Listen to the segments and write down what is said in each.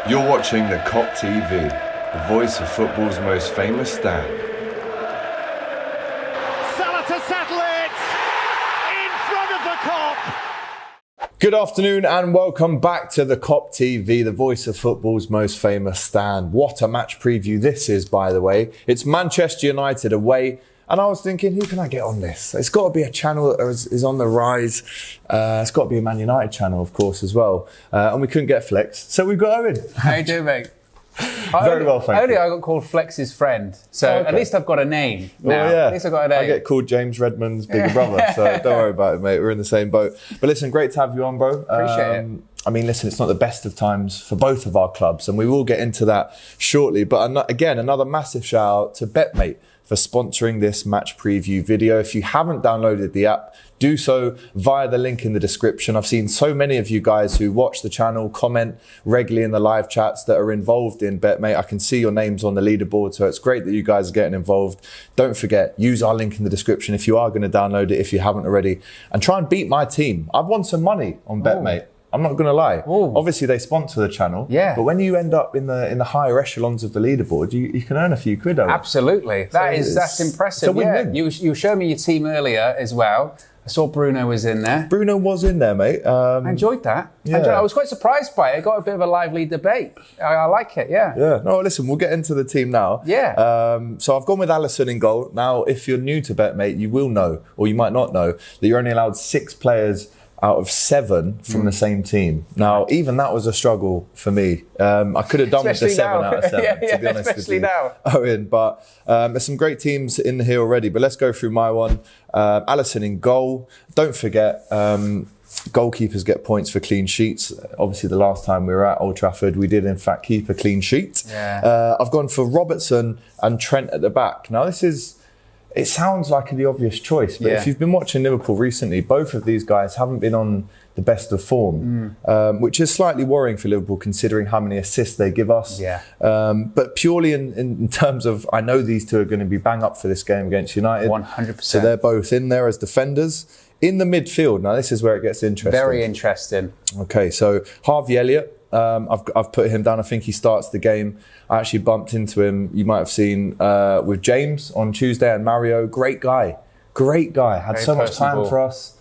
You're watching the Cop TV, the voice of football's most famous stand. Salah to settle it in front of the Cop. Good afternoon and welcome back to the Cop TV, the voice of football's most famous stand. What a match preview this is, by the way. It's Manchester United away. And I was thinking, who can I get on this? It's got to be a channel that is on the rise. It's got to be a Man United channel, of course, as well. And we couldn't get Flex, so we've got Owen. How you doing, mate? Very well, thank you. I got called Flex's friend, so at least I've got a name now. Well, yeah. At least I've got a name. I get called James Redmond's bigger brother, so don't worry about it, mate. We're in the same boat. But listen, great to have you on, bro. Appreciate it. I mean, listen, it's not the best of times for both of our clubs, and we will get into that shortly. But again, another massive shout out to Betmate for sponsoring this match preview video. If you haven't downloaded the app, do so via the link in the description. I've seen so many of you guys who watch the channel, comment regularly in the live chats that are involved in Betmate. I can see your names on the leaderboard, so it's great that you guys are getting involved. Don't forget, use our link in the description if you are going to download it, if you haven't already, and try and beat my team. I've won some money on Betmate. I'm not going to lie. Ooh. Obviously, they sponsor the channel. Yeah. But when you end up in the higher echelons of the leaderboard, you can earn a few quid. Absolutely. That's impressive. It's a win-win. You showed me your team earlier as well. I saw Bruno was in there. Bruno was in there, mate. I enjoyed that. Yeah. I was quite surprised by it. It got a bit of a lively debate. I like it, yeah. Yeah. No, listen, we'll get into the team now. Yeah. So I've gone with Alisson in goal. Now, if you're new to Betmate, you will know, or you might not know, that you're only allowed 6 players out of 7 from the same team. Now, even that was a struggle for me. I could have done with the 7 out of 7, to be honest with you, Owen. But there's some great teams in here already. But let's go through my one. Alisson in goal. Don't forget, goalkeepers get points for clean sheets. Obviously, the last time we were at Old Trafford, we did in fact keep a clean sheet. Yeah. I've gone for Robertson and Trent at the back. Now, it sounds like the obvious choice, but if you've been watching Liverpool recently, both of these guys haven't been on the best of form, which is slightly worrying for Liverpool considering how many assists they give us. Yeah. But purely in terms of, I know these two are going to be bang up for this game against United. 100%. So they're both in there as defenders. In the midfield, now this is where it gets interesting. Very interesting. Okay, so Harvey Elliott. I've put him down. I think he starts the game. I actually bumped into him. You might have seen with James on Tuesday and Mario. Great guy. Had so much time for us.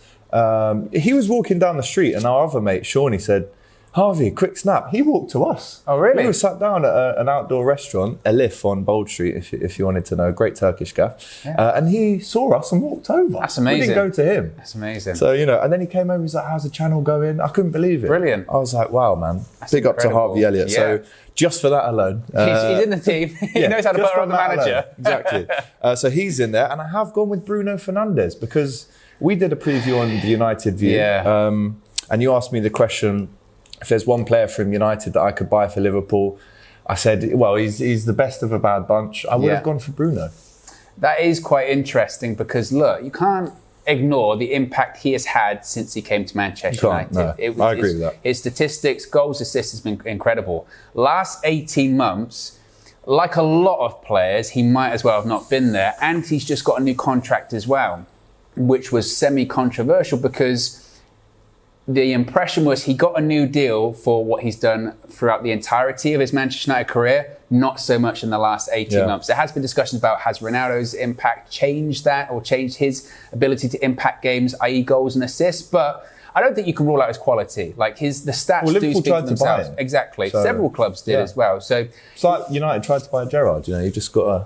He was walking down the street and our other mate, Shawnee, said, Harvey, quick snap. He walked to us. Oh, really? We were sat down at an outdoor restaurant, Elif on Bold Street, if you wanted to know. Great Turkish gaff. Yeah. And he saw us and walked over. That's amazing. We didn't go to him. That's amazing. So, and then he came over, he's like, how's the channel going? I couldn't believe it. Brilliant. I was like, wow, man. That's Big incredible. Up to Harvey Elliott. Yeah. So just for that alone. He's in the team. He knows how to put on the manager. Exactly. So he's in there. And I have gone with Bruno Fernandes because we did a preview on the United View. Yeah. And you asked me the question, if there's one player from United that I could buy for Liverpool, I said, well, he's the best of a bad bunch. I would have gone for Bruno. That is quite interesting because, look, you can't ignore the impact he has had since he came to Manchester United. No, I agree with that. His statistics, goals, assists has been incredible. Last 18 months, like a lot of players, he might as well have not been there. And he's just got a new contract as well, which was semi-controversial because the impression was he got a new deal for what he's done throughout the entirety of his Manchester United career, not so much in the last 18 months. There has been discussions about has Ronaldo's impact changed that or changed his ability to impact games, i.e. goals and assists, but I don't think you can rule out his quality. Like the stats do speak for themselves. Exactly. So, several clubs did as well. So it's like United tried to buy Gerrard, you just got to...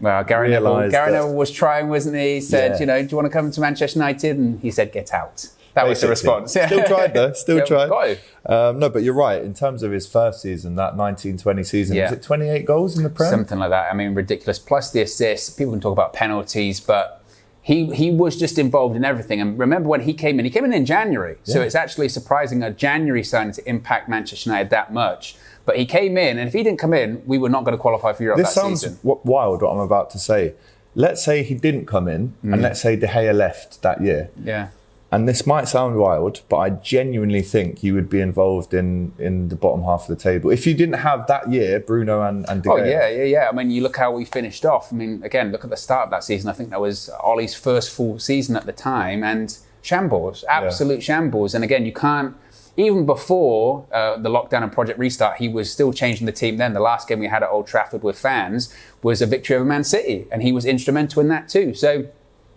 Well, Gary Neville was trying, wasn't he? He said, do you want to come to Manchester United? And he said, get out. That was the response. Still tried though. Tried. Got to. No, but you're right. In terms of his first season, that 19-20 season, was it 28 goals in the Prem? Something like that. I mean, ridiculous. Plus the assists. People can talk about penalties, but he was just involved in everything. And remember when he came in January. So it's actually surprising a January signing to impact Manchester United that much. But he came in, and if he didn't come in, we were not going to qualify for Europe that season. This sounds wild, what I'm about to say. Let's say he didn't come in, and let's say De Gea left that year. Yeah. And this might sound wild, but I genuinely think you would be involved in the bottom half of the table. If you didn't have that year, Bruno and De Gea. Oh, yeah. I mean, you look how we finished off. I mean, again, look at the start of that season. I think that was Ollie's first full season at the time. And shambles, absolute shambles. And again, you can't even before the lockdown and Project Restart, he was still changing the team then. The last game we had at Old Trafford with fans was a victory over Man City, and he was instrumental in that too. So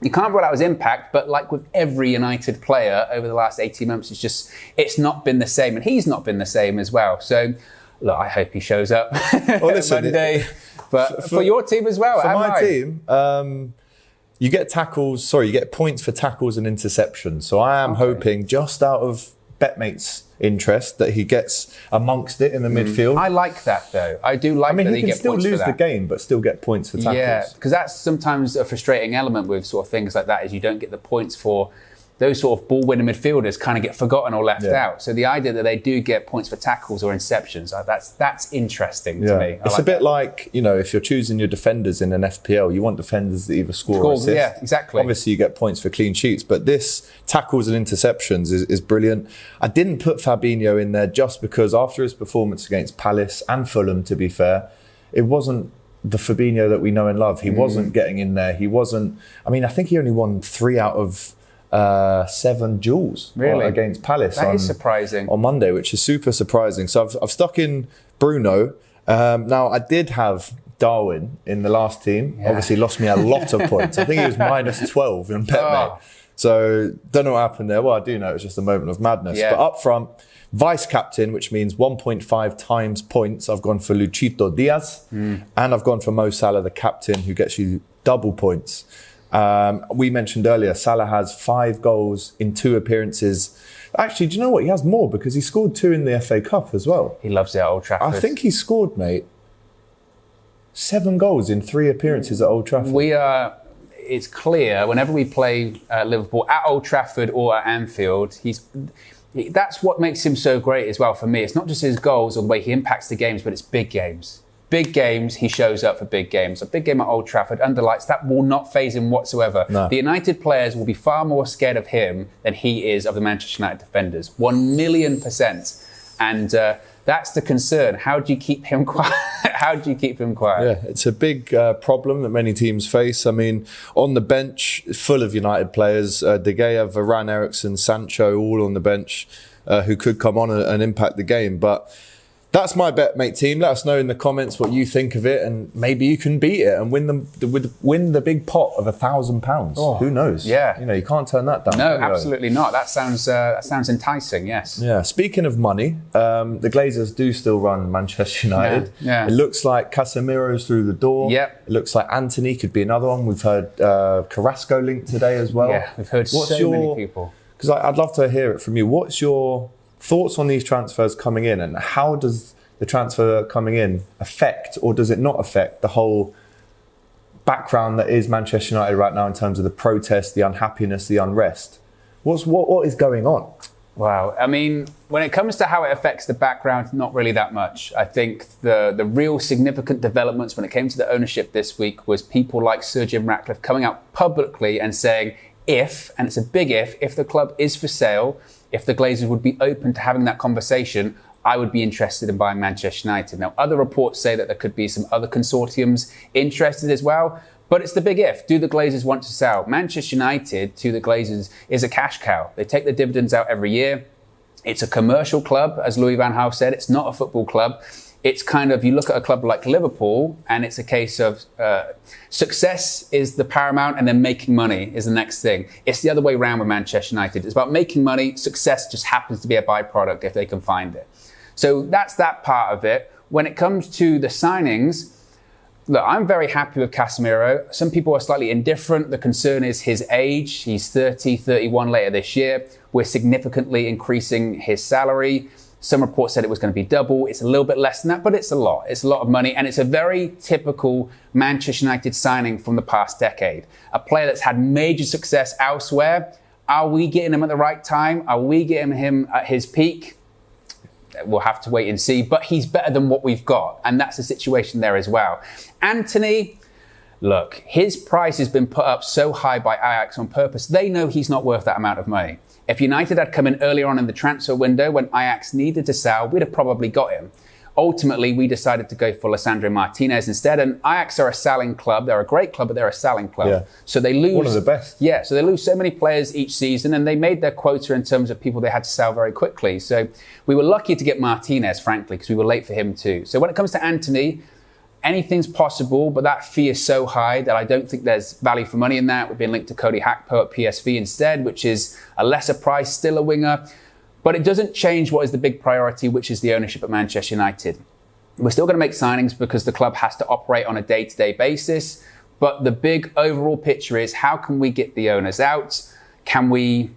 you can't rule out his impact, but like with every United player over the last 18 months, it's not been the same, and he's not been the same as well. So look, I hope he shows up Monday. But for your team as well. For my team, you get points for tackles and interceptions. So I am hoping, just out of Betmate's interest, that he gets amongst it in the midfield. I like that though. I do like that he can gets still points for lose that. the game, but still get points for tackles. Yeah, because that's sometimes a frustrating element with sort of things like that, is you don't get the points for those sort of ball-winning midfielders kind of get forgotten or left out. So the idea that they do get points for tackles or interceptions, that's interesting to me. It's a bit like, if you're choosing your defenders in an FPL, you want defenders that either score or assist. Yeah, exactly. Obviously, you get points for clean sheets, but this tackles and interceptions is brilliant. I didn't put Fabinho in there just because after his performance against Palace and Fulham, to be fair, it wasn't the Fabinho that we know and love. He wasn't getting in there. He wasn't... I think he only won 3 out of 7 duels against Palace. That is surprising. On Monday, which is super surprising. So I've stuck in Bruno. Now, I did have Darwin in the last team. Obviously lost me a lot of points. I think he was minus 12 in Betmate. So don't know what happened there. Well, I do know it was just a moment of madness. But up front, vice captain, which means 1.5 times points, I've gone for Luchito Diaz. And I've gone for Mo Salah, the captain, who gets you double points. We mentioned earlier, Salah has 5 goals in 2 appearances. Actually, do you know what? He has more because he scored 2 in the FA Cup as well. He loves it at Old Trafford. I think he scored, mate, 7 goals in 3 appearances at Old Trafford. It's clear whenever we play Liverpool at Old Trafford or at Anfield, that's what makes him so great as well for me. It's not just his goals or the way he impacts the games, but it's big games. Big games, he shows up for big games. A big game at Old Trafford under lights, that will not faze him whatsoever. No. The United players will be far more scared of him than he is of the Manchester United defenders. 1,000,000%. And that's the concern. How do you keep him quiet? Yeah, it's a big problem that many teams face. On the bench, full of United players. De Gea, Varane, Eriksen, Sancho, all on the bench, who could come on and impact the game. But that's my Betmate team. Let us know in the comments what you think of it, and maybe you can beat it and win the big pot of £1,000. Oh, who knows? Yeah, you can't turn that down. No, absolutely not. That sounds enticing. Yes. Yeah. Speaking of money, the Glazers do still run Manchester United. Yeah. It looks like Casemiro's through the door. Yeah. It looks like Anthony could be another one. We've heard Carrasco linked today as well. Yeah, we've heard many people. Because I'd love to hear it from you. What's your thoughts on these transfers coming in, and how does the transfer coming in affect, or does it not affect, the whole background that is Manchester United right now in terms of the protest, the unhappiness, the unrest? What is going on? Wow. When it comes to how it affects the background, not really that much. I think the real significant developments when it came to the ownership this week was people like Sir Jim Ratcliffe coming out publicly and saying, and it's a big if the club is for sale, if the Glazers would be open to having that conversation, I would be interested in buying Manchester United. Now, other reports say that there could be some other consortiums interested as well, but it's the big if. Do the Glazers want to sell? Manchester United to the Glazers is a cash cow. They take the dividends out every year. It's a commercial club, as Louis van Gaal said. It's not a football club. It's kind of, you look at a club like Liverpool and it's a case of success is the paramount and then making money is the next thing. It's the other way around with Manchester United. It's about making money. Success just happens to be a byproduct if they can find it. So that's that part of it. When it comes to the signings, look, I'm very happy with Casemiro. Some people are slightly indifferent. The concern is his age. He's 30, 31 later this year. We're significantly increasing his salary. Some reports said it was going to be double. It's a little bit less than that, but it's a lot. It's a lot of money, and it's a very typical Manchester United signing from the past decade. A player that's had major success elsewhere. Are we getting him at the right time? Are we getting him at his peak? We'll have to wait and see, but he's better than what we've got, and that's the situation there as well. Anthony, look, his price has been put up so high by Ajax on purpose. They know he's not worth that amount of money. If United had come in earlier on in the transfer window when Ajax needed to sell, we'd have probably got him. ultimately, we decided to go for Lisandro Martinez instead. And Ajax are a selling club. They're a great club, but they're a selling club. Yeah. So they lose. One of the best. Yeah, so they lose so many players each season, and they made their quota in terms of people they had to sell very quickly. So we were lucky to get Martinez, frankly, because we were late for him too. So when it comes to Anthony, anything's possible, but that fee is so high that I don't think there's value for money in that. We've been linked to Cody Hakpo at PSV instead, which is a lesser price, still a winger. But it doesn't change what is the big priority, which is the ownership at Manchester United. We're still going to make signings because the club has to operate on a day-to-day basis. But the big overall picture is, how can we get the owners out? Can we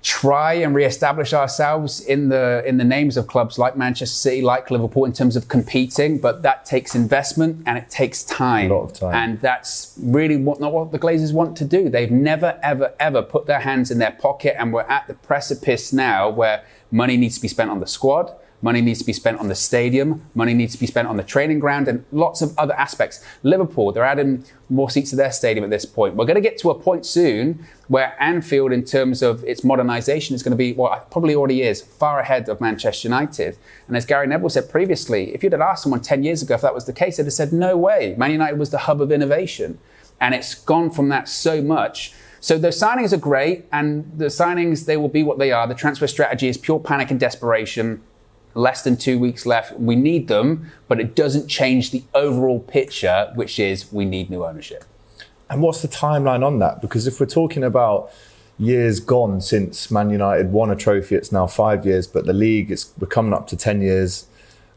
try and re-establish ourselves in the names of clubs like Manchester City, like Liverpool, in terms of competing? But that takes investment and it takes time. A lot of time. And that's really not what the Glazers want to do. They've never, ever, ever put their hands in their pocket, and we're at the precipice now where money needs to be spent on the squad. Money needs to be spent on the stadium. Money needs to be spent on the training ground and lots of other aspects. Liverpool, they're adding more seats to their stadium at this point. We're going to get to a point soon where Anfield, in terms of its modernisation, is going to be, well, probably already is, far ahead of Manchester United. And as Gary Neville said previously, if you'd have asked someone 10 years ago if that was the case, they'd have said, no way. Man United was the hub of innovation. And it's gone from that so much. So the signings are great, and the signings, they will be what they are. The transfer strategy is pure panic and desperation. Less than 2 weeks left. We need them, but it doesn't change the overall picture, which is we need new ownership. And what's the timeline on that? Because if we're talking about years gone since Man United won a trophy, it's now 5 years, but the league, we're coming up to 10 years.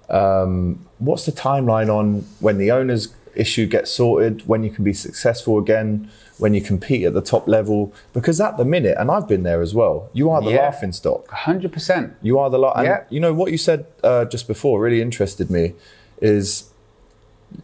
What's the timeline on when the owners issue gets sorted, when you can be successful again, when you compete at the top level? Because at the minute, and I've been there as well, you are the laughing stock. 100%. You are the and you know what you said just before really interested me, is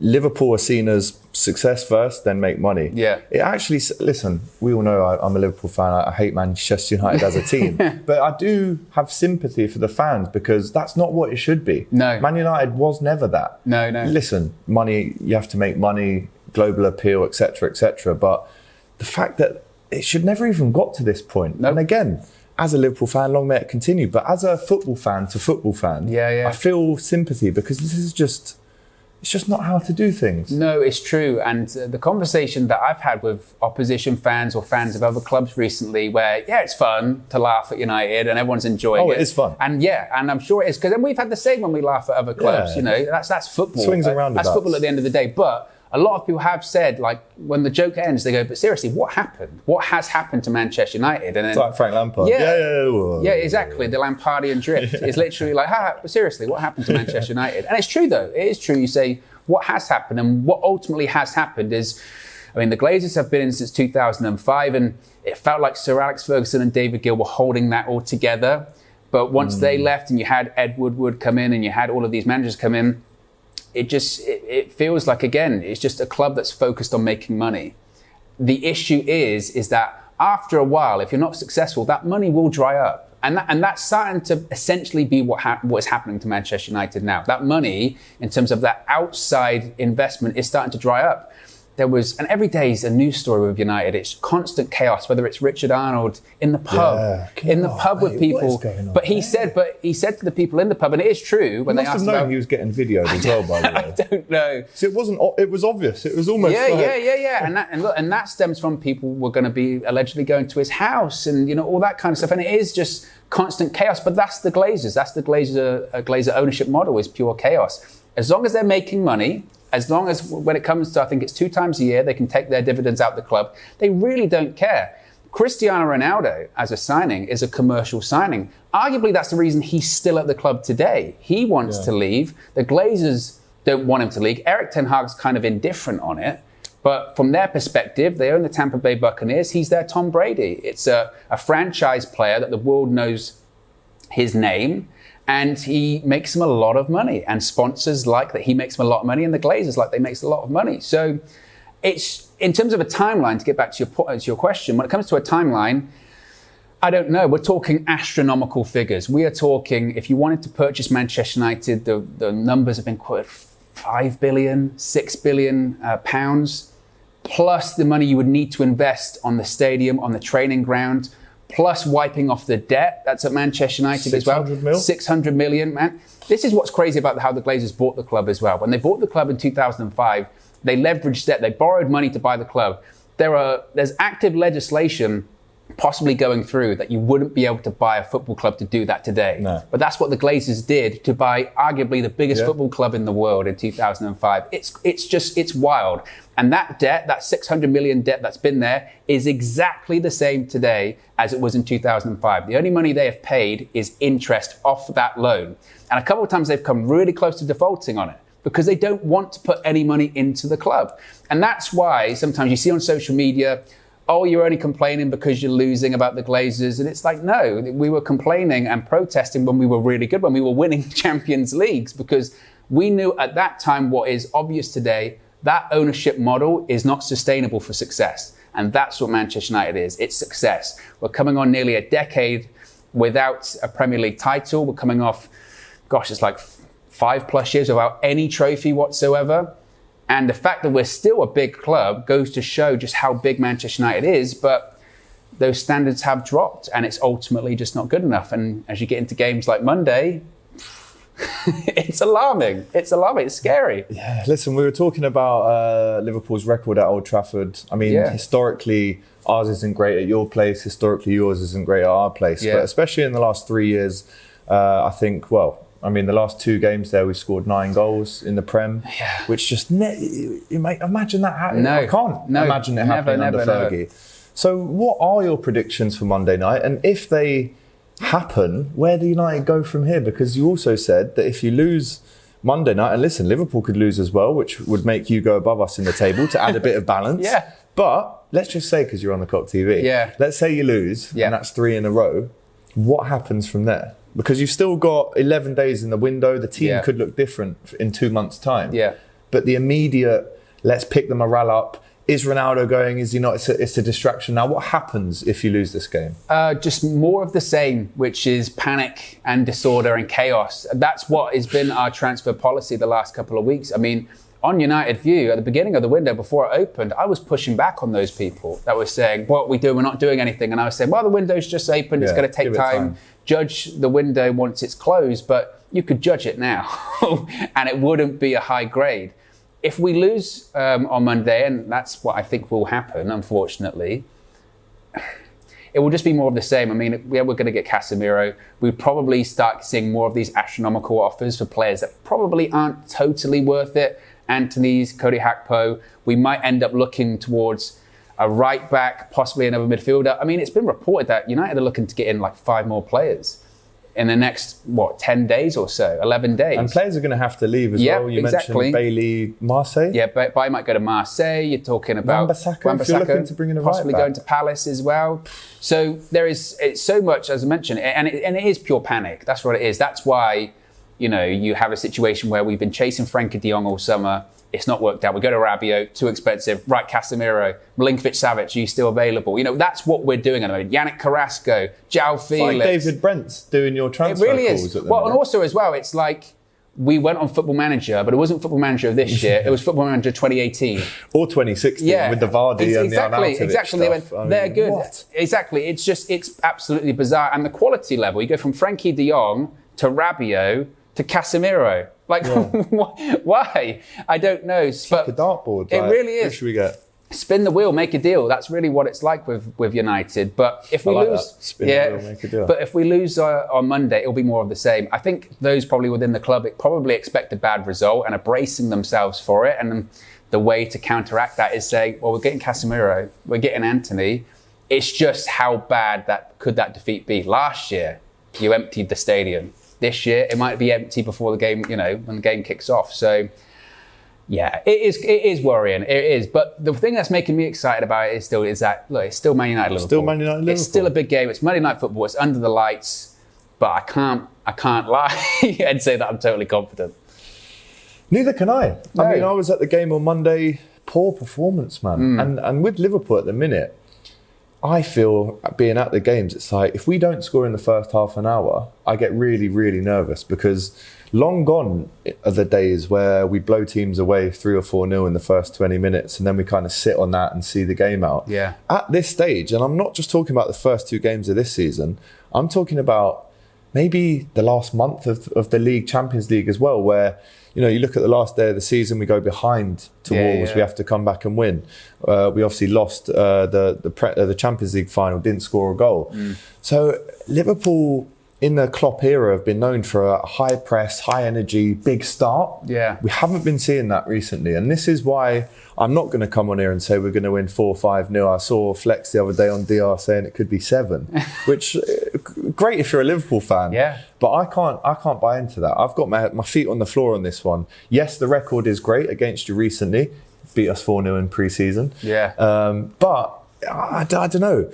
Liverpool are seen as success first, then make money. Yeah. It actually, listen, we all know I'm a Liverpool fan. I hate Manchester United as a team, but I do have sympathy for the fans, because that's not what it should be. No. Man United was never that. No. Listen, money, you have to make money, global appeal, etc., etc. But the fact that it should never even got to this point. Nope. And again, as a Liverpool fan, long may it continue. But as a football fan to football fan, I feel sympathy, because this is just, it's just not how to do things. No, it's true. And the conversation that I've had with opposition fans or fans of other clubs recently, where, it's fun to laugh at United and everyone's enjoying it. Oh, it is fun. And and I'm sure it is, because then we've had the same when we laugh at other clubs. Yeah. You know, that's football. Swings and roundabouts. That's football at the end of the day. But a lot of people have said, like, when the joke ends, they go, but seriously, what happened? What has happened to Manchester United? And then, it's like Frank Lampard. Yeah, exactly. The Lampardian drift. It's literally like, but seriously, what happened to Manchester United? And it's true, though. It is true. You say, what has happened? And what ultimately has happened is, I mean, the Glazers have been in since 2005, and it felt like Sir Alex Ferguson and David Gill were holding that all together. But once they left, and you had Ed Woodward come in, and you had all of these managers come in, it feels like, again, it's just a club that's focused on making money. The issue is that after a while, if you're not successful, that money will dry up. And that's starting to essentially be what is happening to Manchester United now. That money, in terms of that outside investment, is starting to dry up. And every day is a news story with United. It's constant chaos, whether it's Richard Arnold in the pub, with people. But he said to the people in the pub, and it is true, when they asked him about, he was getting videoed as well, by the way. I don't know. So it was obvious. It was almost And that stems from people were going to be allegedly going to his house, and all that kind of stuff. And it is just constant chaos. But that's the Glazers. That's the Glazer ownership model, is pure chaos. As long as they're making money, as long as when it comes to, I think it's 2 times a year, they can take their dividends out the club, they really don't care. Cristiano Ronaldo, as a signing, is a commercial signing. Arguably, that's the reason he's still at the club today. He wants to leave. The Glazers don't want him to leave. Eric Ten Hag's kind of indifferent on it. But from their perspective, they own the Tampa Bay Buccaneers. He's their Tom Brady. It's a franchise player that the world knows his name. And he makes them a lot of money. And sponsors like that he makes them a lot of money. And the Glazers like they makes a lot of money. So it's, in terms of a timeline, to get back to your question, when it comes to a timeline, I don't know. We're talking astronomical figures. We are talking, if you wanted to purchase Manchester United, the numbers have been quoted 5 billion, 6 billion pounds, plus the money you would need to invest on the stadium, on the training ground, plus wiping off the debt that's at Manchester United as well. 600 mil? 600 million, man. This is what's crazy about how the Glazers bought the club as well. When they bought the club in 2005, they leveraged debt. They borrowed money to buy the club. There's active legislation possibly going through that you wouldn't be able to buy a football club to do that today. No. But that's what the Glazers did to buy arguably the biggest football club in the world in 2005. It's wild. And that debt, that 600 million debt that's been there, is exactly the same today as it was in 2005. The only money they have paid is interest off that loan. And a couple of times they've come really close to defaulting on it, because they don't want to put any money into the club. And that's why sometimes you see on social media, oh, you're only complaining because you're losing about the Glazers. And it's like, no, we were complaining and protesting when we were really good, when we were winning Champions Leagues, because we knew at that time what is obvious today, that ownership model is not sustainable for success. And that's what Manchester United is. It's success. We're coming on nearly a decade without a Premier League title. We're coming off, it's like 5+ years without any trophy whatsoever. And the fact that we're still a big club goes to show just how big Manchester United is, but those standards have dropped and it's ultimately just not good enough. And as you get into games like Monday, it's alarming. It's alarming. It's scary. Yeah, listen, we were talking about Liverpool's record at Old Trafford. I mean, historically, ours isn't great at your place. Historically, yours isn't great at our place. Yeah. But especially in the last 3 years, I think, the last 2 games there, we scored 9 goals in the Prem, which just, imagine that happening. No, I can't imagine it happening under Fergie. So what are your predictions for Monday night? And if they happen, where do United go from here? Because you also said that if you lose Monday night, and listen, Liverpool could lose as well, which would make you go above us in the table to add a bit of balance. But let's just say, because you're on the Cock TV, let's say you lose, and that's 3 in a row. What happens from there? Because you've still got 11 days in the window. The team could look different in 2 months' time. But the immediate, let's pick the morale up. Is Ronaldo going? Is he not? It's a distraction. Now, what happens if you lose this game? Just more of the same, which is panic and disorder and chaos. That's what has been our transfer policy the last couple of weeks. I mean, on United View, at the beginning of the window, before it opened, I was pushing back on those people that were saying, what we do, we're not doing anything. And I was saying, well, the window's just opened. It's going to take time. Judge the window once it's closed, but you could judge it now. And it wouldn't be a high grade. If we lose on Monday, and that's what I think will happen, unfortunately, it will just be more of the same. I mean, we're going to get Casemiro. We'd probably start seeing more of these astronomical offers for players that probably aren't totally worth it. Anthony's, Cody Gakpo. We might end up looking towards a right back, possibly another midfielder. I mean, it's been reported that United are looking to get in like 5 more players in the next, 10 days or so, 11 days. And players are going to have to leave as well. You mentioned Bailey, Marseille. Yeah, Bailey might go to Marseille. You're talking about Wan-Bissaka, if you're looking to bring in a possibly right back. going to Palace as well. So it's so much, as I mentioned, and it is pure panic. That's what it is. That's why, you have a situation where we've been chasing Frenkie de Jong all summer. It's not worked out. We go to Rabiot, too expensive. Right, Casemiro, Milinkovic-Savic, are you still available? That's what we're doing at the moment. Yannick Carrasco, João Felix. It's like David Brent's doing your transfer calls. It really is. And also as well, it's like we went on Football Manager, but it wasn't Football Manager of this year. It was Football Manager 2018. Or 2016 with the Vardy and the Arnautovic Exactly. They went, they're good. What? Exactly. It's absolutely bizarre. And the quality level, you go from Frenkie de Jong to Rabiot to Casemiro. Why? I don't know. It's like a dartboard. It really is. Who should we get? Spin the wheel, make a deal. That's really what it's like with United. But if we lose, spin the wheel, make a deal. But if we lose on Monday, it'll be more of the same. I think those probably within the club probably expect a bad result and are bracing themselves for it. And the way to counteract that is saying, well, we're getting Casemiro, we're getting Anthony. It's just how bad that defeat be. Last year, you emptied the stadium. This year, it might be empty before the game, when the game kicks off. So, yeah, it is worrying. It is. But the thing that's making me excited about it is that, look, it's still Man United Liverpool. Still Man United Liverpool. It's still a big game. It's Monday Night Football. It's under the lights. But I can't lie and say that I'm totally confident. Neither can I. No. I mean, I was at the game on Monday. Poor performance, man. And with Liverpool at the minute, I feel, being at the games, it's like, if we don't score in the first half an hour, I get really, really nervous, because long gone are the days where we blow teams away 3 or 4-0 in the first 20 minutes and then we kind of sit on that and see the game out. Yeah. At this stage, and I'm not just talking about the first 2 games of this season, I'm talking about maybe the last month of the league, Champions League as well, where, you know, you look at the last day of the season, we go behind to Wolves, we have to come back and win. We obviously lost the Champions League final, didn't score a goal. So Liverpool in the Klopp era have been known for a high press, high energy, big start. Yeah. We haven't been seeing that recently. And this is why I'm not going to come on here and say we're going to win 4-5-0. I saw Flex the other day on DR saying it could be 7, which great if you're a Liverpool fan. Yeah. But I can't buy into that. I've got my feet on the floor on this one. Yes, the record is great against you recently. Beat us 4-0 in pre-season. Yeah. But I don't know.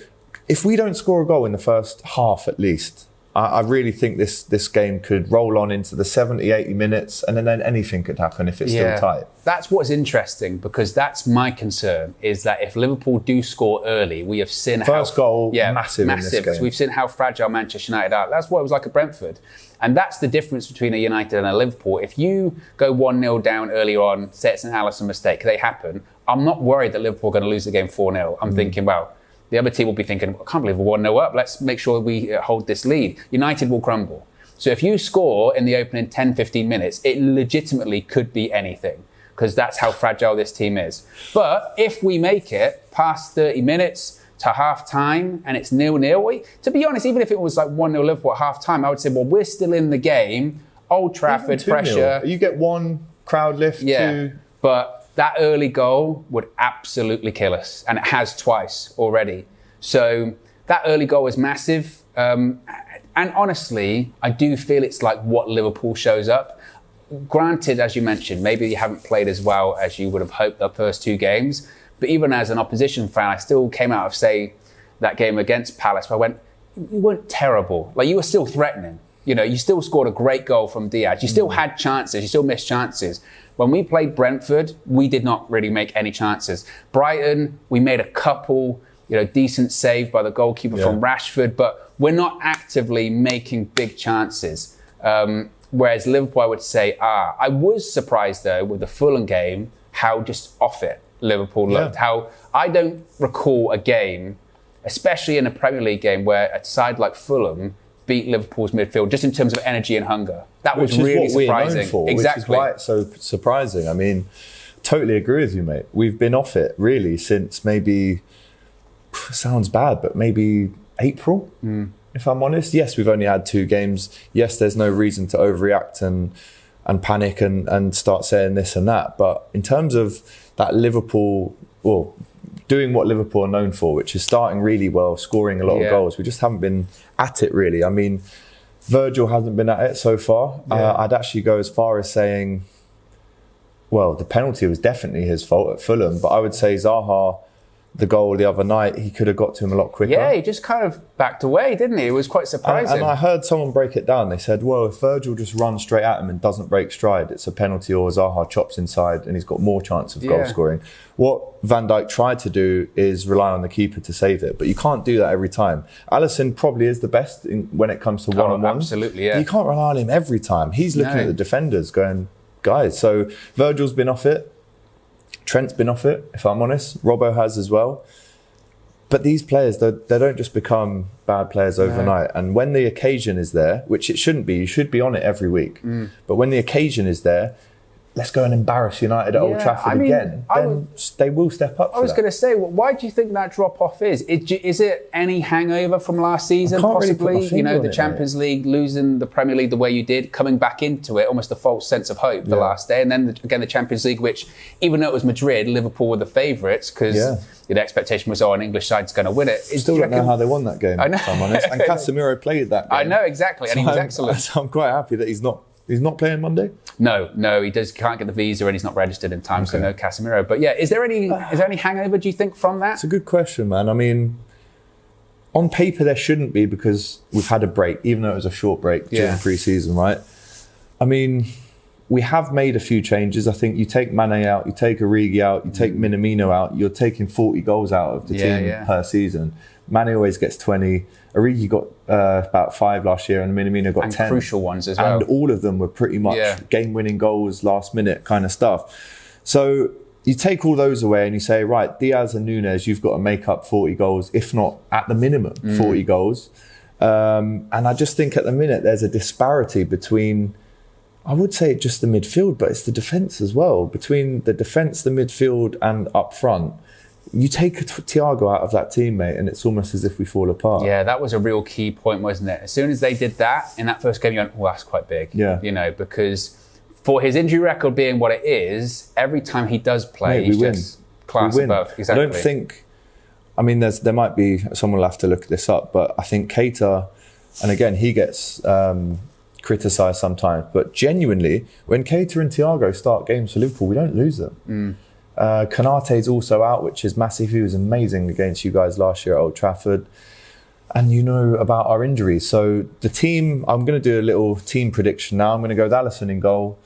If we don't score a goal in the first half at least, I really think this game could roll on into the 70, 80 minutes, and then anything could happen if it's still tight. That's what's interesting, because that's my concern, is that if Liverpool do score early, we have seen First goal, massive in this game. We've seen how fragile Manchester United are. That's what it was like at Brentford. And that's the difference between a United and a Liverpool. If you go 1-0 down early on, say it's an Alisson mistake, they happen, I'm not worried that Liverpool are going to lose the game 4-0. I'm thinking, well, the other team will be thinking, I can't believe we're 1-0 up. Let's make sure we hold this lead. United will crumble. So if you score in the opening 10, 15 minutes, it legitimately could be anything, because that's how fragile this team is. But if we make it past 30 minutes to half time and it's 0-0, to be honest, even if it was like 1-0 Liverpool at half time, I would say, well, we're still in the game. Old Trafford pressure. You get 1 crowd lift, 2. But that early goal would absolutely kill us, and it has twice already. So that early goal was massive. And honestly, I do feel it's like what Liverpool shows up. Granted, as you mentioned, maybe you haven't played as well as you would have hoped the first 2 games. But even as an opposition fan, I still came out of, say, that game against Palace, where I went, you weren't terrible. Like, you were still threatening. You know, you still scored a great goal from Diaz. You still had chances. You still missed chances. When we played Brentford, we did not really make any chances. Brighton, we made a couple, decent save by the goalkeeper from Rashford, but we're not actively making big chances. Whereas Liverpool, I would say, I was surprised though with the Fulham game, how just off it Liverpool looked. How I don't recall a game, especially in a Premier League game, where a side like Fulham beat Liverpool's midfield just in terms of energy and hunger. That was really surprising. We're known for, exactly. Which is why it's so surprising. I mean, totally agree with you, mate. We've been off it really since maybe, sounds bad, but maybe April, if I'm honest. Yes, we've only had 2 games. Yes, there's no reason to overreact and panic and start saying this and that. But in terms of that Liverpool, well, doing what Liverpool are known for, which is starting really well, scoring a lot of goals, we just haven't been at it really. I mean, Virgil hasn't been at it so far. I'd actually go as far as saying, well, the penalty was definitely his fault at Fulham, but I would say Zaha, the goal the other night, he could have got to him a lot quicker. Yeah, he just kind of backed away, didn't he? It was quite surprising. And I heard someone break it down. They said, well, if Virgil just runs straight at him and doesn't break stride, it's a penalty, or Zaha chops inside and he's got more chance of goal scoring. What Van Dijk tried to do is rely on the keeper to save it, but you can't do that every time. Alisson probably is the best when it comes to one-on-ones. Absolutely, yeah. You can't rely on him every time. He's looking at the defenders going, guys. So Virgil's been off it. Trent's been off it, if I'm honest. Robbo has as well. But these players, they don't just become bad players overnight. And when the occasion is there, which it shouldn't be, you should be on it every week. But when the occasion is there, let's go and embarrass United at Old Trafford again. Then they will step up. I was going to say, why do you think that drop-off is? Is it any hangover from last season, possibly? Really the Champions League, losing the Premier League the way you did, coming back into it, almost a false sense of hope the last day. And then again, the Champions League, which, even though it was Madrid, Liverpool were the favourites, because the expectation was, an English side's going to win it. Still don't know how they won that game, if I'm honest. And Casemiro played that game. I know, exactly. And he was excellent. So I'm quite happy that he's not playing Monday? No, he can't get the visa and he's not registered in time, so no Casemiro. But yeah, is there any hangover, do you think, from that? It's a good question, man. I mean, on paper there shouldn't be, because we've had a break, even though it was a short break during pre-season, right? I mean, we have made a few changes. I think you take Mane out, you take Origi out, you take Minamino out, you're taking 40 goals out of the team per season. Mane always gets 20. Origi got about 5 last year, and Minamino got 10. Crucial ones as well. And all of them were pretty much game-winning goals, last-minute kind of stuff. So you take all those away and you say, right, Diaz and Nunes, you've got to make up 40 goals, if not at the minimum 40 goals. And I just think at the minute there's a disparity between, I would say just the midfield, but it's the defence as well. Between the defence, the midfield and up front, you take Thiago out of that team, mate, and it's almost as if we fall apart. Yeah, that was a real key point, wasn't it? As soon as they did that in that first game, you went, oh, that's quite big. Yeah. You know, because for his injury record being what it is, every time he does play, mate, he's just class above. Exactly. I don't think, I mean, there might be, someone will have to look this up, but I think Keita, and again, he gets criticised sometimes, but genuinely, when Keita and Thiago start games for Liverpool, we don't lose them. Konate's also out, which is massive. He was amazing against you guys last year at Old Trafford. And you know about our injuries. So the team, I'm going to do a little team prediction now. I'm going to go with Alisson in goal.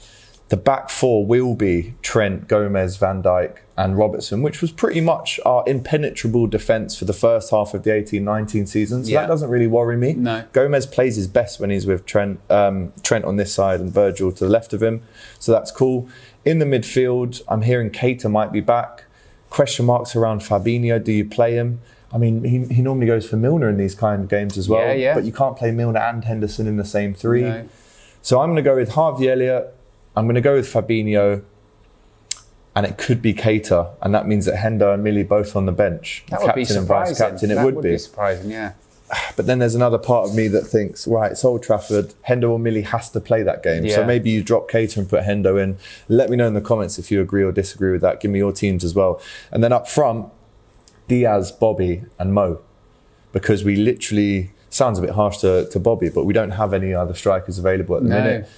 The back four will be Trent, Gomez, Van Dijk and Robertson, which was pretty much our impenetrable defence for the first half of the 18-19 season. So that doesn't really worry me. No. Gomez plays his best when he's with Trent on this side and Virgil to the left of him. So that's cool. In the midfield, I'm hearing Keita might be back. Question marks around Fabinho. Do you play him? I mean, he normally goes for Milner in these kind of games as well. But you can't play Milner and Henderson in the same three. No. So I'm going to go with Harvey Elliott. I'm going to go with Fabinho. And it could be Keita. And that means that Hendo and Millie both on the bench. That would be surprising. And vice captain, it would be surprising, yeah. But then there's another part of me that thinks, right, it's Old Trafford. Hendo or Millie has to play that game. So maybe you drop Keita and put Hendo in. Let me know in the comments if you agree or disagree with that. Give me your teams as well. And then up front, Diaz, Bobby and Mo. Because we literally, sounds a bit harsh to Bobby, but we don't have any other strikers available at the minute.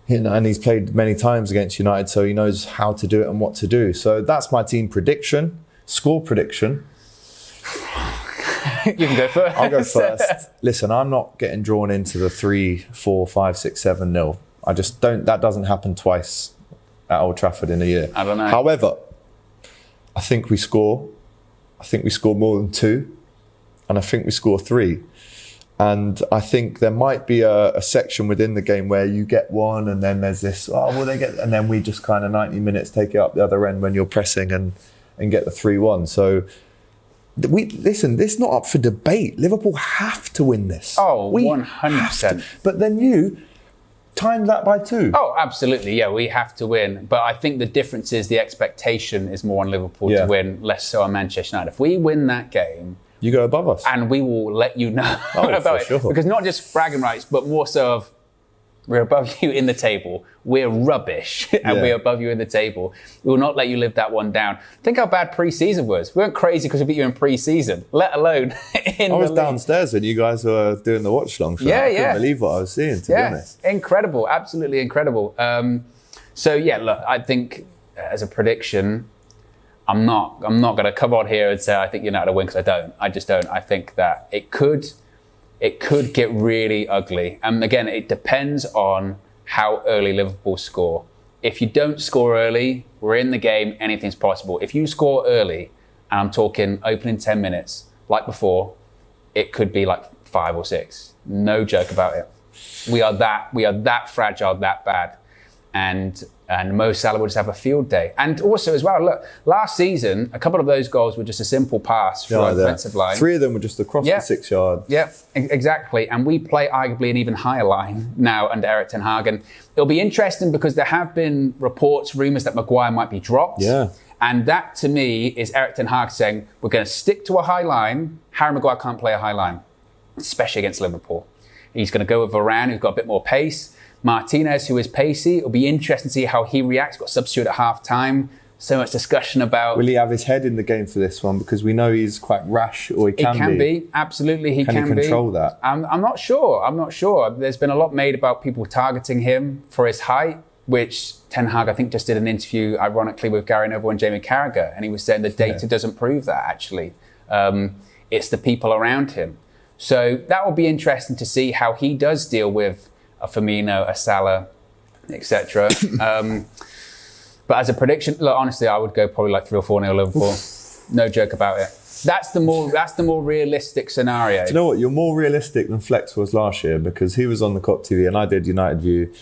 You know, and he's played many times against United, so he knows how to do it and what to do. So that's my team prediction. Score prediction. You can go first. I'll go first. Listen, I'm not getting drawn into the 3, 4, 5, 6, 7-0. I just don't, that doesn't happen twice at Old Trafford in a year. I don't know. However, I think we score more than 2, and I think we score 3. And I think there might be a section within the game where you get one and then there's this, and then we just kind of 90 minutes take it up the other end when you're pressing and get the 3-1. So this is not up for debate. Liverpool have to win this. Oh, 100%. But then you times that by 2. Oh, absolutely. Yeah, we have to win. But I think the difference is the expectation is more on Liverpool to win, less so on Manchester United. If we win that game, you go above us. And we will let you know about it. Sure. Because not just bragging rights, but more so of, we're above you in the table. We're rubbish, and we're above you in the table. We will not let you live that one down. Think how bad pre-season was. We weren't crazy because we beat you in pre-season, let alone in the I was league. Downstairs when you guys were doing the watch-along show. I couldn't believe what I was seeing, to be honest. Incredible, absolutely incredible. So, look, I think as a prediction, I'm not going to come on here and say I think United will win, because I don't. I just don't. I think that it could get really ugly. And again, it depends on how early Liverpool score. If you don't score early, we're in the game, anything's possible. If you score early, and I'm talking opening 10 minutes, like before, it could be like 5 or 6. No joke about it. We are that fragile, that bad. And Mo Salah will just have a field day. And also as well, look, last season, a couple of those goals were just a simple pass for our defensive line. 3 of them were just across the 6 yard. Yeah, exactly. And we play arguably an even higher line now under Erik ten Hag. And it'll be interesting because there have been reports, rumours that Maguire might be dropped. Yeah. And that, to me, is Erik ten Hag saying, we're going to stick to a high line. Harry Maguire can't play a high line, especially against Liverpool. He's going to go with Varane, who's got a bit more pace. Martinez, who is pacey. It'll be interesting to see how he reacts. Got substitute at half-time. So much discussion about... Will he have his head in the game for this one? Because we know he's quite rash, or he can be. He can be. Absolutely, he can be. Can he control that? I'm not sure. There's been a lot made about people targeting him for his height, which Ten Hag, I think, just did an interview, ironically, with Gary Neville and Jamie Carragher. And he was saying the data doesn't prove that, actually. It's the people around him. So that will be interesting to see how he does deal with a Firmino, a Salah, etc. But as a prediction, look, honestly, I would go probably like 3 or 4-0 Liverpool. No joke about it. That's the more realistic scenario. Do you know what? You're more realistic than Flex was last year, because he was on the COP TV and I did United View,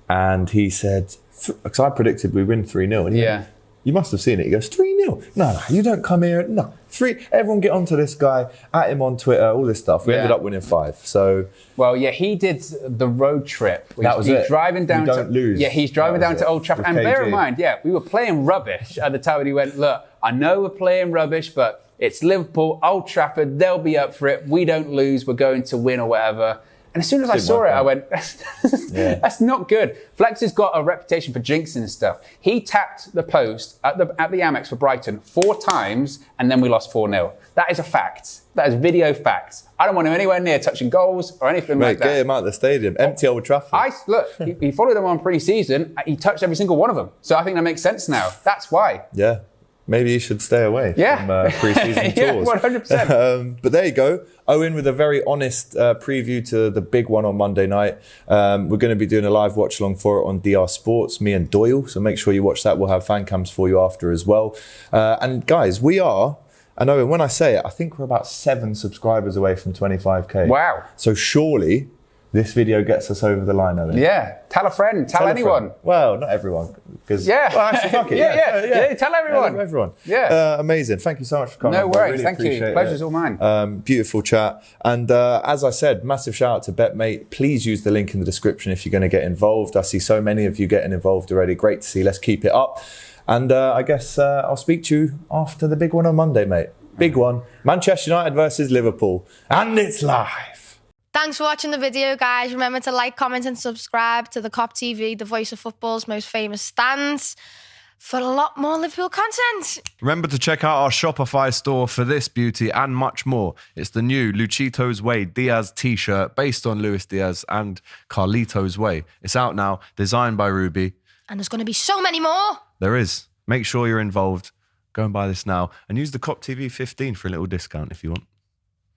and he said, because I predicted we win 3-0. And Yeah. You must have seen it. He goes, 3-0. No, you don't come here. No, 3. Everyone get onto this guy, at him on Twitter, all this stuff. We ended up winning 5. So, well, yeah, he did the road trip. That was it. Driving down you don't lose. Yeah, he's driving down to Old Trafford. With And bear KG. in mind, we were playing rubbish at the time when he went, look, I know we're playing rubbish, but it's Liverpool, Old Trafford, they'll be up for it. We don't lose, we're going to win or whatever. And as soon as I saw it, I went, that's not good. Flex has got a reputation for jinxing stuff. He tapped the post at the Amex for Brighton 4 times, and then we lost 4-0. That is a fact. That is video fact. I don't want him anywhere near touching goals or anything like that. Get him out of the stadium. Empty Old Trafford. Look, he followed them on pre-season. He touched every single one of them. So I think that makes sense now. That's why. Yeah. Maybe you should stay away from pre-season tours. 100%. But there you go. Owen with a very honest preview to the big one on Monday night. We're going to be doing a live watch along for it on DR Sports, me and Doyle. So make sure you watch that. We'll have fan cams for you after as well. And guys, we are, and Owen, when I say it, I think we're about 7 subscribers away from 25k. Wow. So surely this video gets us over the line, Owen. Yeah. Tell a friend. Tell anyone. Friend. Well, not everyone. Well, actually, fuck it. Yeah. Tell everyone. Everyone. Yeah. Amazing. Thank you so much for coming. No worries. Really Thank you. Pleasure's all mine. Beautiful chat. And as I said, massive shout out to Betmate. Please use the link in the description if you're going to get involved. I see so many of you getting involved already. Great to see. Let's keep it up. And I guess I'll speak to you after the big one on Monday, mate. Big one. Manchester United versus Liverpool. And it's live. Thanks for watching the video, guys. Remember to like, comment and subscribe to the COP TV, the voice of football's most famous stands, for a lot more Liverpool content. Remember to check out our Shopify store for this beauty and much more. It's the new Luchito's Way Diaz t-shirt based on Luis Diaz and Carlito's Way. It's out now, designed by Ruby. And there's going to be so many more. There is. Make sure you're involved. Go and buy this now and use the COP TV 15 for a little discount if you want.